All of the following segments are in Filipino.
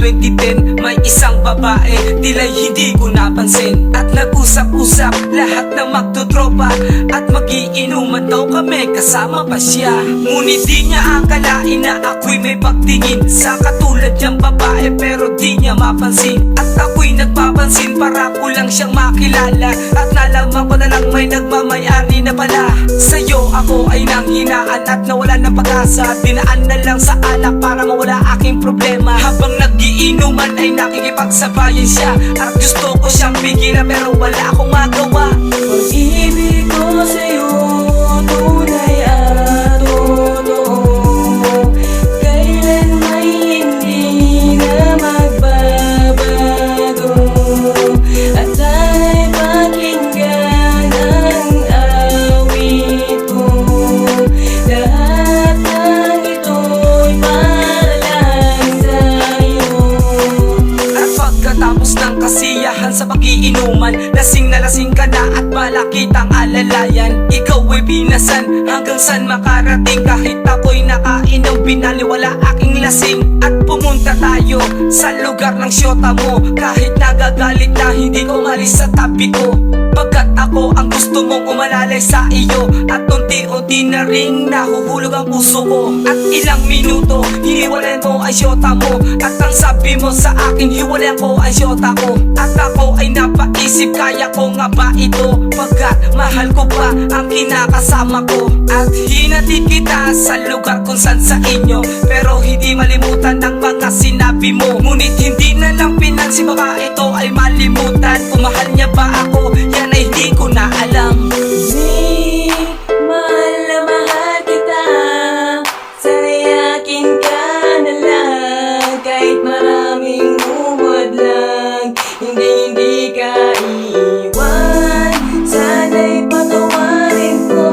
2010 may isang babae, tila'y hindi ko napansin. At nag-usap-usap lahat ng magtutropa, at magiinuman daw kami kasama pa siya. Ngunit di niya akalain na ako'y may pagtingin sa katulad niyang babae, pero di niya mapansin. At ako'y nagpapansin para ko lang siyang makilala, at nalaman ko na lang may nagmamayari na pala. Sa'yo ako ay nanghinaan at nawala ng pag-asa. Dinaan na lang sa alak para mawala aking problema. Habang nagiinuman ay nakikipagsabayan siya, at gusto ko siyang pigilan pero wala akong magawa. Pag-ibig ko sa'yo tunay at totoo, kailan may hindi na magbabago. At sana'y pakinggan ang awit ko, lahat ng ito'y para lang sa'yo. At pagkatapos ng kasiyahan sa pag-iinuman, lasing na lasing ka na at bala kitang alalayan. Ikaw ay binasan hanggang saan makarating. Kahit ako'y nakainom, binaliwala aking lasing. At pumunta tayo sa lugar ng syota mo, kahit nagagalit na hindi ko malis sa tabi ko. Pagkat ako ang gusto mong umalalay sa iyo, at unti-unti na rin nahuhulog ang puso ko. At ilang minuto, hiniwalayan ko ang syota mo, at ang sabi mo sa akin, hiwalayan ko ang syota ko. At ako ay napaisip, kaya ko nga ba ito? Pagkat mahal ko pa ang kinakasama ko. At hinatid kita sa lugar kung saan sa inyo, pero hindi malimutan ang mga sinabi mo. Ngunit hindi na lang pinansin, baka ito ay malimutan. Kung mahal niya ba ako, yan ay hindi ko na alam. Mahal na mahal kita, sana'y akin ka na lang. Kahit maraming umadlang, hindi ka iiwan. Sana'y patawarin ko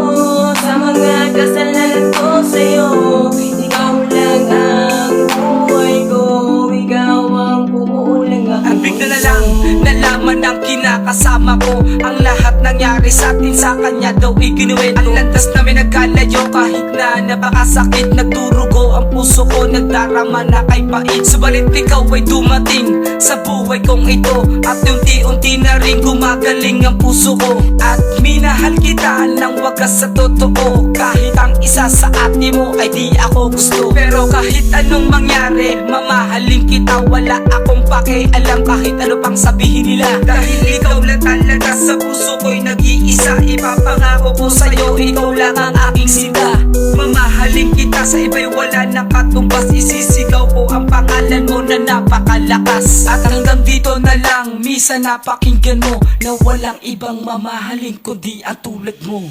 sa mga kasalanan ko sa'yo. Ikaw lang ang buhay ko, ikaw ang bumuulang At bigla na lang nalaman ng kinakasama ko ang lahat nangyari sa atin, sa kanya daw ikinuwento. Ang landas namin nagkalayo, kahit na napakasakit. Nagdurugo ang puso ko, nagdarama na kay pait. Subalit ikaw ay dumating sa buhay kong ito, at unti-unti na rin gumagaling ang puso ko. At minahal kita ng wagas sa totoo, kahit ang isa sa ate mo ay di ako gusto. Pero kahit anong mangyari, mamahalin kita, wala akong pakialam kahit ano pang sabihin nila. Dahil ikaw lang talaga sa puso ko'y nag-iisa. Ipapangako ko sa'yo, ikaw lang ang aking sinta. Mamahalin kita, sa iba'y wala nang katumbas. Isisigaw ko ang pangalan mo na napakalakas. At hanggang dito na lang, misa napakinggan mo na walang ibang mamahalin kundi ang tulad mo.